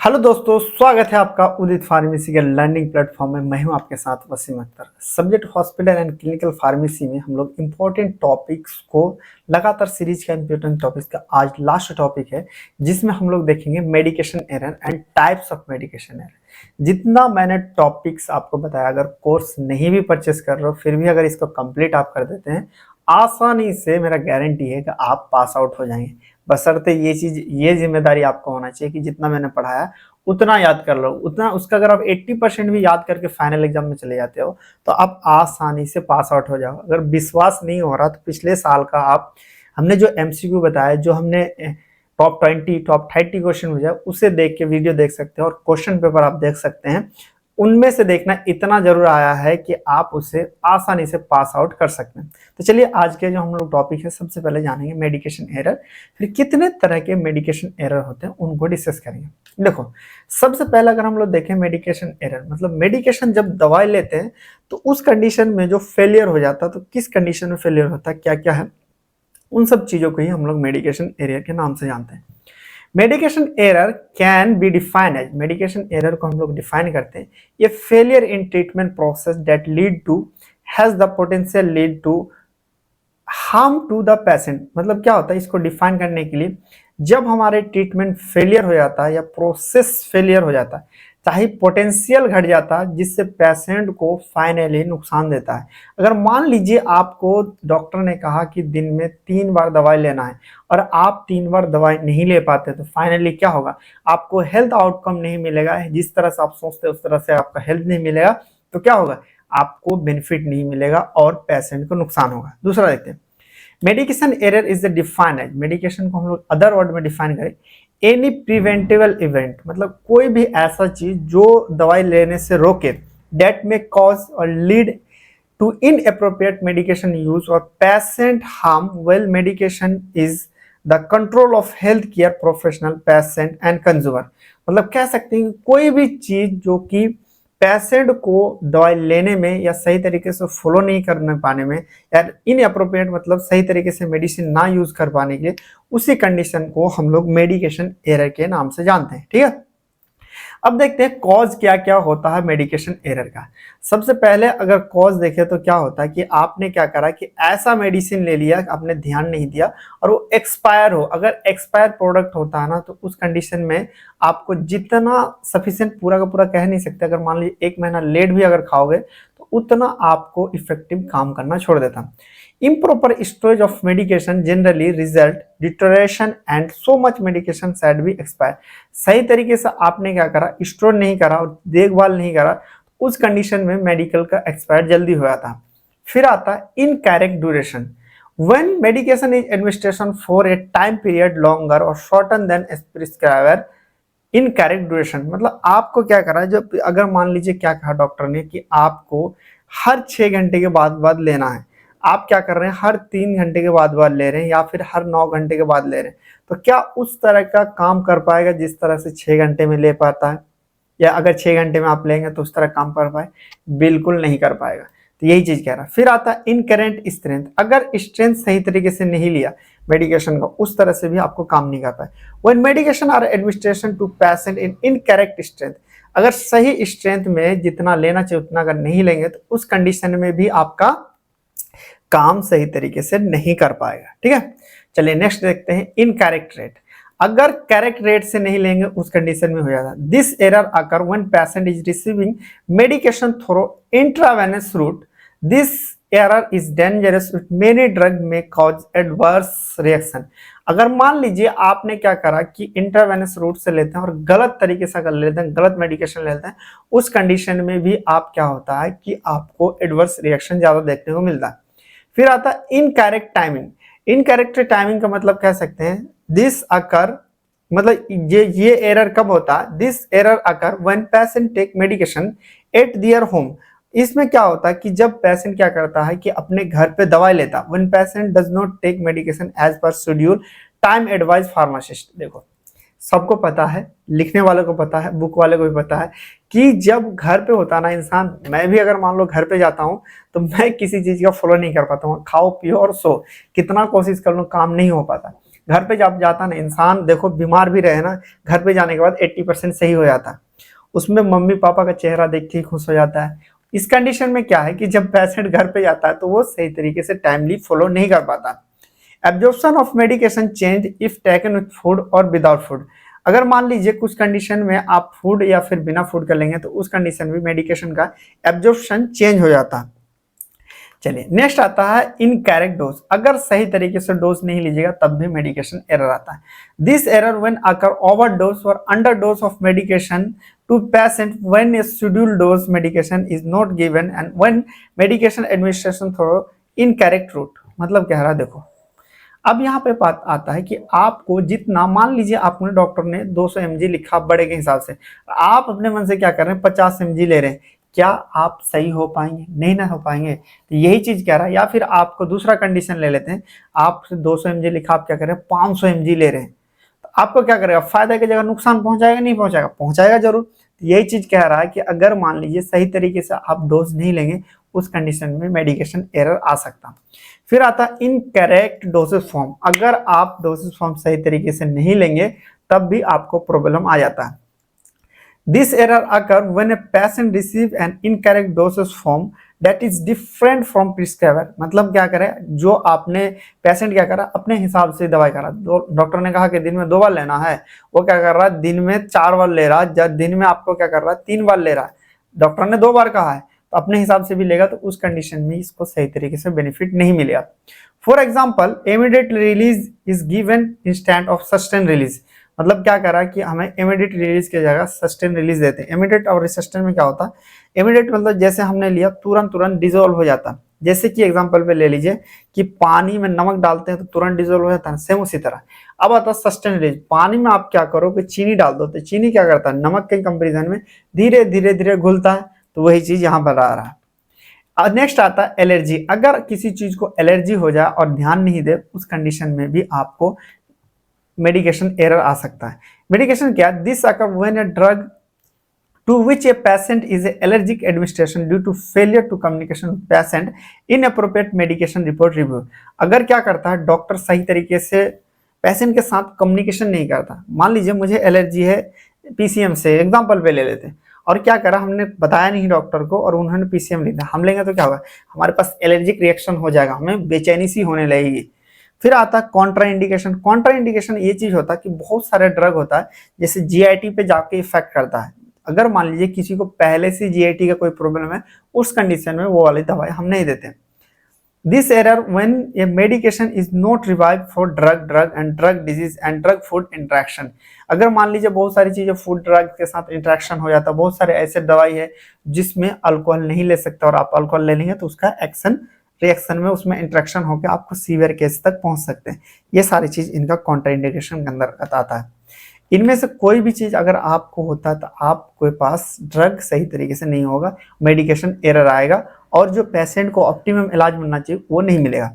Hello दोस्तों, स्वागत है आपका उदित फार्मेसी के लर्निंग प्लेटफॉर्म में। मैं हूं आपके साथ Wasim Akhtar. Subject hospital and clinical pharmacy में हम लोग इंपॉर्टेंट टॉपिक्स को लगातार सीरीज का इंपॉर्टेंट टॉपिक्स का आज लास्ट टॉपिक है, जिसमें हम लोग देखेंगे medication error and types of medication error. जितना मैंने टॉपिक्स आपको बताया, अगर कोर्स नहीं भी परचेस कर रहे हो फिर भी अगर इसको कंप्लीट आप कर देते हैं, आसानी से मेरा गारंटी है कि आप पास आउट हो जाएंगे। बशर्ते ये जिम्मेदारी आपको होना चाहिए कि जितना मैंने पढ़ाया उतना याद कर लो। उतना उसका अगर आप 80% भी याद करके फाइनल एग्जाम में चले जाते हो तो आप आसानी से पास आउट हो जाओ। अगर विश्वास नहीं हो रहा तो पिछले साल का आप हमने जो एमसीक्यू बताया, जो हमने टॉप 20 टॉप 30 क्वेश्चन भेजा, उसे देख के वीडियो देख सकते हैं और क्वेश्चन पेपर आप देख सकते हैं। उनमें से देखना इतना जरूर आया है कि आप उसे आसानी से पास आउट कर सकते हैं। तो चलिए आज के जो हम लोग टॉपिक है, सबसे पहले जानेंगे मेडिकेशन एरर, फिर कितने तरह के मेडिकेशन एरर होते हैं उनको डिस्कस करेंगे। देखो, सबसे पहले अगर हम लोग देखें मेडिकेशन एरर मतलब मेडिकेशन जब दवाई लेते हैं तो उस कंडीशन में जो फेलियर हो जाता है, तो किस कंडीशन में फेलियर होता है, क्या क्या है, उन सब चीजों को ही हम लोग मेडिकेशन एरर के नाम से जानते हैं। Medication error can be defined as, medication error को हम लोग डिफाइन करते हैं, ये failure in treatment process that lead to has the potential lead to harm to the patient. मतलब क्या होता है, इसको डिफाइन करने के लिए जब हमारे ट्रीटमेंट फेलियर हो जाता है या प्रोसेस फेलियर हो जाता है, चाहे पोटेंशियल घट जाता है जिससे पेशेंट को फाइनली नुकसान देता है। अगर मान लीजिए आपको डॉक्टर ने कहा कि दिन में 3 बार दवाई लेना है और आप 3 बार दवाई नहीं ले पाते, तो फाइनली क्या होगा, आपको हेल्थ आउटकम नहीं मिलेगा। जिस तरह से आप सोचते हैं उस तरह से आपका हेल्थ नहीं मिलेगा, तो क्या होगा, आपको बेनिफिट नहीं मिलेगा और पेशेंट को नुकसान होगा। दूसरा देखते हैं, medication error is the defined as, medication को हम लोग अदर वर्ड में डिफाइन करें, एनी प्रिवेंटेबल इवेंट मतलब कोई भी ऐसा चीज जो दवाई लेने से रोके, डेट में कॉज और lead to inappropriate medication use और patient harm well medication is the control of health care professional patient and consumer. मतलब कह सकते हैं कोई भी चीज जो कि पेशेंट को दवाई लेने में या सही तरीके से फॉलो नहीं करने पाने में या इनअप्रोप्रिएट मतलब सही तरीके से मेडिसिन ना यूज कर पाने के लिए, उसी कंडीशन को हम लोग मेडिकेशन एरर के नाम से जानते हैं। ठीक है, अब देखते हैं कॉज क्या क्या होता है मेडिकेशन एरर का। सबसे पहले अगर कॉज देखें तो क्या होता है कि आपने क्या करा कि ऐसा मेडिसिन ले लिया, आपने ध्यान नहीं दिया और वो एक्सपायर हो। अगर एक्सपायर प्रोडक्ट होता है ना, तो उस कंडीशन में आपको जितना सफिशिएंट, पूरा का पूरा कह नहीं सकते, अगर मान लीजिए 1 महीना लेट भी अगर खाओगे तो उतना आपको इफेक्टिव काम करना छोड़ देता। Improper storage of medication generally result deterioration and so much medication should be expired। सही तरीके से आपने क्या करा, स्टोर नहीं करा और देखभाल नहीं करा, उस कंडीशन में मेडिकल का एक्सपायर जल्दी हो जाता। फिर आता है incorrect duration, when medication is administration for a time period longer or shorter than prescribed। Incorrect duration मतलब आपको क्या करा, जब अगर मान लीजिए क्या कहा डॉक्टर ने कि आपको हर 6 घंटे के बाद लेना है, आप क्या कर रहे हैं, हर 3 घंटे के बाद ले रहे हैं या फिर हर 9 घंटे के बाद ले रहे हैं, तो क्या उस तरह का काम कर पाएगा जिस तरह से 6 घंटे में ले पाता है, या अगर 6 घंटे में आप लेंगे तो उस तरह काम कर पाए, बिल्कुल नहीं कर पाएगा। तो यही चीज कह रहा है। फिर आता है इनकरेंट स्ट्रेंथ, अगर स्ट्रेंथ सही तरीके से नहीं लिया मेडिकेशन का, उस तरह से भी आपको काम नहीं कर पाए। When medication are administration to patient in incorrect strength, अगर सही स्ट्रेंथ में जितना लेना चाहिए उतना अगर नहीं लेंगे तो उस कंडीशन में भी आपका काम सही तरीके से नहीं कर पाएगा। ठीक है, चलिए नेक्स्ट देखते हैं इनकरेक्ट रेट। अगर करेक्ट रेट से नहीं लेंगे उस कंडीशन में हो जाता है। This error occur when patient is receiving medication through intravenous root. This error is dangerous with many drug में कॉज एडवर्स रिएक्शन। अगर मान लीजिए आपने क्या करा कि इंट्रावेनस रूट से लेते हैं और गलत तरीके से अगर लेते हैं, गलत मेडिकेशन लेते हैं, उस कंडीशन में भी आप क्या होता है कि आपको एडवर्स रिएक्शन ज्यादा देखने को मिलता है। फिर आता है इनकरेक्ट टाइमिंग। इनकरेक्ट टाइमिंग का मतलब कह सकते हैं दिस अकर, मतलब ये एरर कब होता है, this error occur when patient take medication at their home. इसमें क्या होता है कि जब पेशेंट क्या करता है कि अपने घर पे दवाई लेता, when patient does not take medication as per schedule time advise pharmacist. देखो सबको पता है, लिखने वाले को पता है, बुक वाले को भी पता है कि जब घर पे होता ना इंसान, मैं भी अगर मान लो घर पे जाता हूँ तो मैं किसी चीज का फॉलो नहीं कर पाता हूँ, खाओ पियो और सो, कितना कोशिश कर लो काम नहीं हो पाता। घर पे जब जाता ना इंसान, देखो बीमार भी रहे ना, घर पे जाने के बाद 80% सही हो जाता है, उसमें मम्मी पापा का चेहरा देख के ही खुश हो जाता है। इस कंडीशन में क्या है कि जब पेशेंट घर पे जाता है तो वो सही तरीके से टाइमली फॉलो नहीं कर पाता। Absorption of medication change if taken with food और विदाउट फूड। अगर मान लीजिए कुछ कंडीशन में आप फूड या फिर बिना फूड कर लेंगे तो उस कंडीशन में मेडिकेशन का एब्जॉर्प्शन चेंज हो जाता है। चलिए नेक्स्ट आता है इनकरेक्ट डोज। अगर सही तरीके से डोज नहीं लीजिएगा तब भी मेडिकेशन एरर आता है। This error when occur over dose और under dose of medication to patient when a scheduled dose medication is not given and when medication administration through incorrect route. मतलब कह रहा है, देखो अब यहाँ पे बात आता है कि आपको जितना, मान लीजिए आपने डॉक्टर ने 200 mg लिखा बड़े के हिसाब से, आप अपने मन से क्या कर रहे हैं 50 mg ले रहे हैं, क्या आप सही हो पाएंगे? नहीं ना हो पाएंगे। तो यही चीज कह रहा है। या फिर आपको दूसरा कंडीशन ले लेते हैं, आप 200 mg लिखा, आप क्या कर रहे हैं 500 mg ले रहे हैं, तो आपको क्या करेगा, फायदा की जगह नुकसान पहुंचाएगा? नहीं पहुंचाएगा, पहुंचाएगा जरूर। तो यही चीज कह रहा है कि अगर मान लीजिए सही तरीके से आप डोज नहीं लेंगे उस कंडीशन में मेडिकेशन एरर आ सकता। फिर आता इनकरेक्ट डोसेज फॉर्म। अगर आप डोसेज फॉर्म सही तरीके से नहीं लेंगे तब भी आपको प्रॉब्लम आ जाता है। This error occur when a patient receive an incorrect dosage form that is different from prescriber. मतलब क्या करे, जो आपने पेशेंट क्या करा अपने हिसाब से दवाई करा, डॉक्टर ने कहा कि दिन में 2 बार लेना है, वो क्या कर रहा है दिन में 4 बार ले रहा है, जब दिन में आपको क्या कर रहा है 3 बार ले रहा है। डॉक्टर ने 2 बार कहा है तो अपने हिसाब से भी लेगा तो उस कंडीशन में इसको सही तरीके से बेनिफिट नहीं मिलेगा। For example immediate release is given instant of sustain release. मतलब क्या करा कि हमें इमीडिएट रिलीज की जगह सस्टेन रिलीज देते हैं। इमीडिएट और सस्टेन में क्या होता है, इमीडिएट मतलब जैसे हमने लिया तुरंत तुरंत डिजोल्व हो जाता है। जैसे कि एग्जांपल पे ले लीजिए कि पानी में नमक डालते हैं तो तुरंत डिजोल्व हो जाता है, सेम उसी तरह। अब आता है सस्टेन रिलीज। पानी में आप क्या करो कि चीनी डाल दो तो चीनी क्या करता है नमक के कंपेरिजन में धीरे धीरे धीरे घुलता है, तो वही चीज यहाँ पर आ रहा है। और नेक्स्ट आता है एलर्जी। अगर किसी चीज को एलर्जी हो जाए और ध्यान नहीं दे उस कंडीशन में भी आपको मेडिकेशन एरर आ सकता है। मेडिकेशन क्या, this occur when a drug to which a patient is allergic administration due to failure to communication patient inappropriate medication report review. अगर क्या करता है डॉक्टर सही तरीके से पेशेंट के साथ कम्युनिकेशन नहीं करता, मान लीजिए मुझे एलर्जी है पीसीएम से, एग्जाम्पल पे ले लेते हैं, और क्या करा हमने बताया नहीं डॉक्टर को और उन्होंने पीसीएम लिख दिया, हम लेंगे तो क्या होगा हमारे पास एलर्जिक रिएक्शन हो जाएगा, हमें बेचैनी सी होने लगेगी। फिर आता है कॉन्ट्रा इंडिकेशन। कॉन्ट्रा इंडिकेशन ये चीज होता है कि बहुत सारे ड्रग होता है जैसे जीआईटी पे जाके इफेक्ट करता है। अगर मान लीजिए किसी को पहले से जीआईटी का कोई प्रॉब्लम है उस कंडीशन में वो वाली दवाई हम नहीं देते। This error when A medication is not revive for drug and drug disease and drug food interaction. अगर मान लीजिए बहुत सारी चीजें फूड ड्रग के साथ इंटरेक्शन हो जाता है, बहुत सारे ऐसे दवाई है जिसमें अल्कोहल नहीं ले सकते और आप अल्कोहल ले लेंगे तो उसका एक्शन रिएक्शन में उसमें इंटरेक्शन होकर आपको सीवियर केस तक पहुंच सकते हैं। ये सारी चीज इनका कॉन्ट्राइंडिकेशन के अंदर आता है। इनमें से कोई भी चीज अगर आपको होता है तो आपके पास ड्रग सही तरीके से नहीं होगा, मेडिकेशन एरर आएगा और जो पेशेंट को ऑप्टिमम इलाज मिलना चाहिए वो नहीं मिलेगा।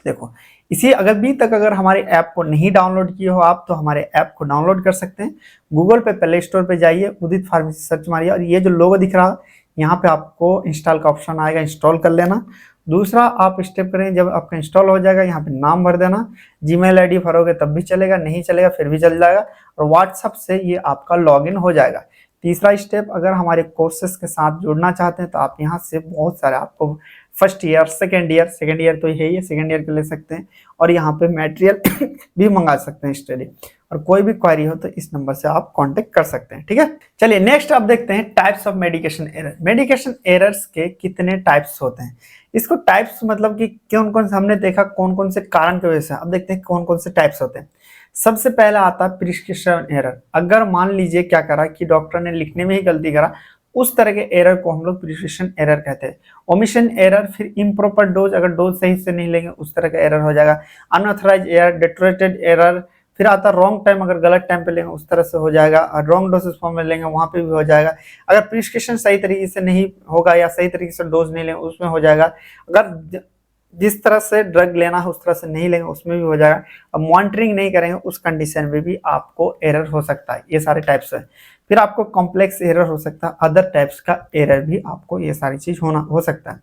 देखो इसी अगर भी तक अगर हमारे ऐप को नहीं डाउनलोड किए हो आप तो हमारे ऐप को डाउनलोड कर सकते हैं। गूगल पे प्ले स्टोर पे जाइए, उदित फार्मेसी सर्च मारिए और ये जो लोगो दिख रहा है यहाँ पे आपको इंस्टॉल का ऑप्शन आएगा, इंस्टॉल कर लेना। दूसरा आप स्टेप करें, जब आपका इंस्टॉल हो जाएगा यहाँ पे नाम भर देना, जीमेल आईडी भरोगे तब भी चलेगा, नहीं चलेगा फिर भी चल जाएगा और व्हाट्सएप से ये आपका लॉगिन हो जाएगा। तीसरा स्टेप, अगर हमारे कोर्सेज के साथ जुड़ना चाहते हैं तो आप यहाँ से बहुत सारे आपको फर्स्ट ईयर सेकेंड ईयर तो यही है, सेकेंड ईयर के ले सकते हैं और यहाँ पे मटेरियल भी मंगा सकते हैं स्टडी। और कोई भी क्वेरी हो तो इस नंबर से आप कांटेक्ट कर सकते हैं, ठीक है। चलिए नेक्स्ट आप देखते हैं types of medication error. Medication errors के कितने टाइप्स होते हैं, इसको टाइप्स मतलब कि कौन कौन से हमने देखा कौन कौन से कारण की वजह से, अब देखते हैं कौन कौन से टाइप्स होते हैं। सबसे पहला आता है प्रिस्क्रिप्शन एरर। अगर मान लीजिए क्या करा कि डॉक्टर ने लिखने में ही गलती करा, उस तरह के एरर को हम लोग प्रिस्क्रिप्शन एरर कहते हैं। ओमिशन एरर, फिर इम्प्रॉपर डोज, अगर डोज सही से नहीं लेंगे उस तरह का एरर हो जाएगा। अनऑथराइज एरर, डेटोरेटेड एरर, फिर आता है रॉन्ग टाइम, अगर गलत टाइम पे लेंगे उस तरह से हो जाएगा, और रॉन्ग डोसेस फॉर्म में लेंगे वहां पे भी हो जाएगा। अगर प्रिस्क्रिप्शन सही तरीके से नहीं होगा या सही तरीके से डोज नहीं लेंगे उसमें हो जाएगा। अगर जिस तरह से ड्रग लेना है उस तरह से नहीं लेंगे उसमें भी हो जाएगा। अब मॉनिटरिंग नहीं करेंगे उस कंडीशन में भी आपको एरर हो सकता है। ये सारे टाइप्स है। फिर आपको कॉम्प्लेक्स एरर हो सकता है, अदर टाइप्स का एरर भी आपको ये सारी चीज हो सकता है।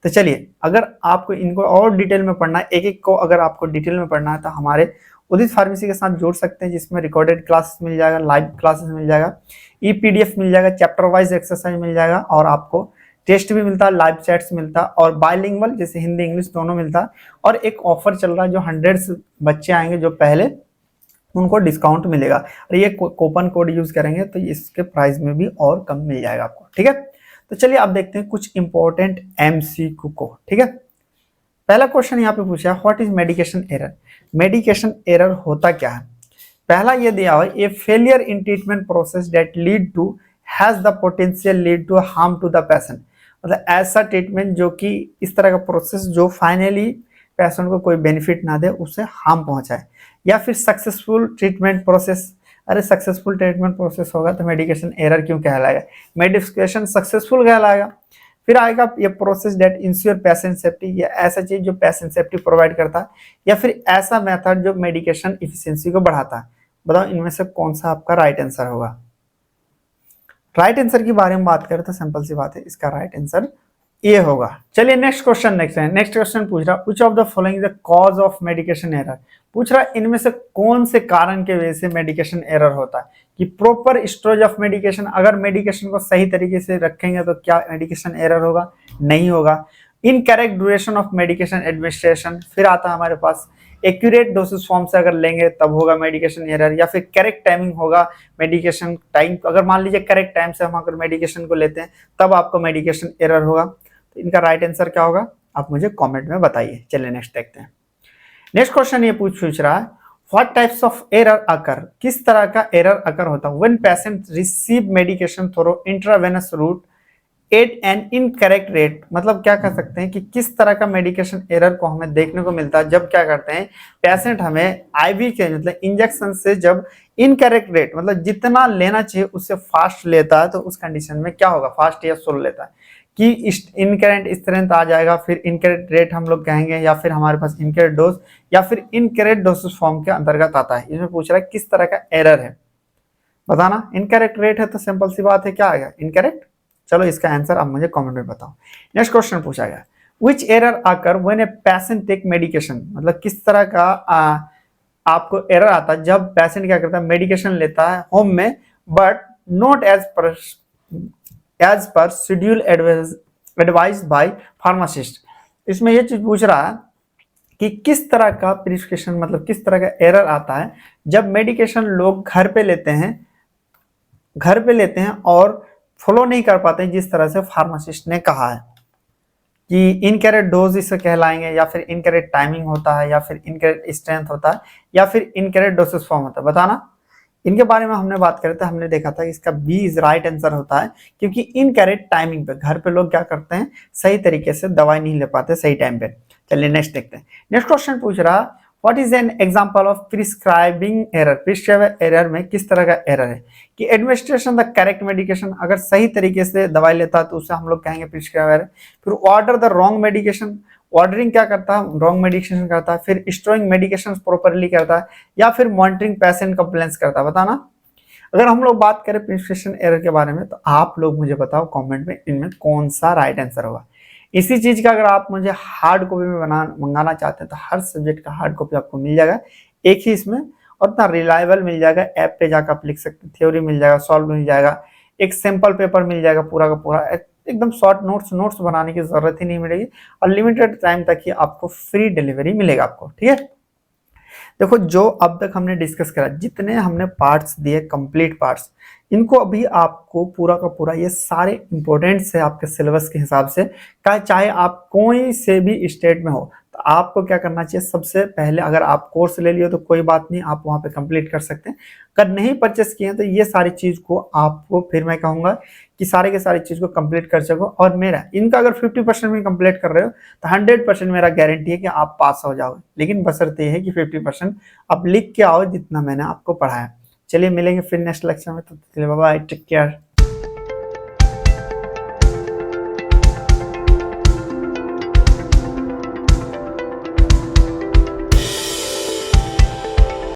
तो चलिए अगर आपको इनको और डिटेल में पढ़ना है, एक एक को अगर आपको डिटेल में पढ़ना है तो हमारे उदित फार्मेसी के साथ जोड़ सकते हैं, जिसमें रिकॉर्डेड क्लासेस मिल जाएगा, लाइव क्लासेस मिल जाएगा, ई पीडीएफ मिल जाएगा, चैप्टर वाइज एक्सरसाइज मिल जाएगा, और आपको टेस्ट भी मिलता है, लाइव चैट्स मिलता है, और बायलिंगुअल जैसे हिंदी इंग्लिश दोनों मिलता है। और एक ऑफर चल रहा है, जो 100 बच्चे आएंगे जो पहले, उनको डिस्काउंट मिलेगा, और ये कूपन कोड यूज करेंगे तो इसके प्राइस में भी और कम मिल जाएगा आपको। ठीक है, तो चलिए अब देखते हैं कुछ इंपॉर्टेंट एमसीक्यू को। ठीक है, पहला क्वेश्चन यहाँ पे पूछा है, what is medication error. Medication error होता क्या है। पहला ये दिया हुआ, a failure in treatment process that lead to has the potential lead to harm to the patient. मतलब ऐसा ट्रीटमेंट जो कि इस तरह का प्रोसेस जो फाइनली पेशेंट को कोई बेनिफिट ना दे, उसे हार्म पहुंचाए। या फिर सक्सेसफुल ट्रीटमेंट प्रोसेस, अरे सक्सेसफुल ट्रीटमेंट प्रोसेस होगा तो मेडिकेशन एरर क्यों कहलाएगा, मेडिकेशन सक्सेसफुल कहलाएगा। फिर आएगा ये process that ensure patient safety, ये ऐसा चीज जो पेशेंट सेफ्टी प्रोवाइड करता है, या फिर ऐसा मेथड जो मेडिकेशन इफिशिएंसी को बढ़ाता है। बताओ इनमें से कौन सा आपका राइट आंसर होगा। राइट आंसर की बारे में बात करें तो सिंपल सी बात है, इसका राइट आंसर ये होगा। चलिए नेक्स्ट क्वेश्चन देखते हैं। नेक्स्ट क्वेश्चन पूछ रहा, which of the following the cause of medication error. पूछ रहा इनमें से कौन से कारण के वजह से मेडिकेशन एरर होता है। कि प्रॉपर स्टोरेज ऑफ मेडिकेशन, अगर मेडिकेशन को सही तरीके से रखेंगे तो क्या मेडिकेशन एरर होगा, नहीं होगा। Incorrect duration of medication administration, फिर आता है हमारे पास एक्यूरेट डोसेज फॉर्म से अगर लेंगे तब होगा मेडिकेशन एरर, या फिर करेक्ट टाइमिंग होगा मेडिकेशन टाइम, अगर मान लीजिए करेक्ट टाइम से हम अगर मेडिकेशन को लेते हैं तब आपको मेडिकेशन एरर होगा। तो इनका राइट आंसर क्या होगा, आप मुझे कमेंट में बताइए। चलिए नेक्स्ट देखते हैं। नेक्स्ट क्वेश्चन ये पूछ रहा है, what types of error occur, किस तरह का एरर अकर होता है when patient receive medication through intravenous route at an incorrect rate. मतलब क्या कर सकते हैं कि किस तरह का मेडिकेशन एरर को हमें देखने को मिलता है जब क्या करते हैं पेशेंट हमें आईवी के मतलब इंजेक्शन से जब इनकरेक्ट रेट, मतलब जितना लेना चाहिए उससे फास्ट लेता है, तो उस कंडीशन में क्या होगा, फास्ट या स्लो लेता है कि इनकरेक्ट स्ट्रेंथ आ जाएगा, फिर इनकरेक्ट रेट हम लोग कहेंगे, या फिर हमारे पास इनकरेक्ट डोज, या फिर इनकरेक्ट डोसेज फॉर्म के अंतर्गत आता है। इसमें पूछ रहा है किस तरह का एरर है, बताना। इनकरेक्ट रेट है तो सिंपल सी बात है क्या आएगा, इनकरेक्ट। चलो इसका आंसर आप मुझे कमेंट में बताओ। नेक्स्ट क्वेश्चन पूछा गया, which error occur when a patient take medication. मतलब किस तरह का आपको एरर आता है जब पेशेंट क्या करता है मेडिकेशन लेता है होम में, but not as per schedule advise by pharmacist. इसमें यह चीज पूछ रहा है कि किस तरह का प्रिस्क्रिप्शन, मतलब किस तरह का एरर आता है जब मेडिकेशन लोग घर पे लेते हैं और फॉलो नहीं कर पाते हैं जिस तरह से फार्मासिस्ट ने कहा है। कि इनकरेक्ट डोज इसे कहलाएंगे, या फिर इनकरेक्ट टाइमिंग होता है, या फिर इनकरेक्ट स्ट्रेंथ होता है, या फिर इनकरेक्ट डोसेज फॉर्म होता है, बताना। इनके बारे में हमने बात करी तो हमने देखा था कि इसका बी इज राइट आंसर होता है, क्योंकि इनकरेक्ट टाइमिंग पे घर पे लोग क्या करते हैं, सही तरीके से दवाई नहीं ले पाते सही टाइम पे। चलिए नेक्स्ट देखते हैं। नेक्स्ट क्वेश्चन पूछ रहा, what is an example of prescribing error. Prescribe error में किस तरह का एरर है कि एडमिनिस्ट्रेशन द करेक्ट मेडिकेशन, अगर सही तरीके से दवाई लेता है तो उसे हम लोग कहेंगे प्रिस्क्राइब एरर। फिर order the wrong medication, ordering क्या करता है, रॉन्ग मेडिकेशन करता है। फिर स्टोरिंग मेडिकेशन प्रॉपरली करता है, या फिर मॉनिटरिंग पेशेंट कंप्लेंट्स करता है, बताना। अगर हम लोग बात करें प्रिस्क्रिप्शन एरर के बारे में तो आप लोग मुझे बताओ कमेंट में इनमें कौन सा राइट आंसर होगा। इसी चीज का अगर आप मुझे हार्ड कॉपी में मंगाना चाहते हैं तो हर सब्जेक्ट का हार्ड कॉपी आपको मिल जाएगा एक ही इसमें, और इतना रिलायबल मिल जाएगा। ऐप पे जाकर आप लिख सकते हैं, थ्योरी मिल जाएगा, सॉल्व मिल जाएगा, एक सैंपल पेपर मिल जाएगा पूरा का पूरा, एकदम शॉर्ट नोट्स बनाने की जरूरत ही नहीं मिलेगी, और लिमिटेड टाइम तक ही आपको फ्री डिलीवरी मिलेगा आपको। ठीक है, देखो जो अब तक हमने डिस्कस करा, जितने हमने पार्ट्स दिए कंप्लीट पार्ट्स, इनको अभी आपको पूरा का पूरा ये सारे इंपॉर्टेंट से आपके सिलेबस के हिसाब से, चाहे आप कोई से भी स्टेट में हो, तो आपको क्या करना चाहिए, सबसे पहले अगर आप कोर्स ले लियो तो कोई बात नहीं, आप वहां पे कंप्लीट कर सकते हैं। अगर नहीं परचेस किए तो ये सारी चीज को आपको फिर मैं कहूंगा कि सारे के सारी चीज को कंप्लीट कर सको। और मेरा इनका अगर 50% में कंप्लीट कर रहे हो तो 100% मेरा गारंटी है कि आप पास हो जाओगे, लेकिन बशर्ते है कि 50% आप लिख के आओ जितना मैंने आपको पढ़ाया। चलिए मिलेंगे फिर नेक्स्ट लेक्चर में, तो बाय बाय, टेक केयर।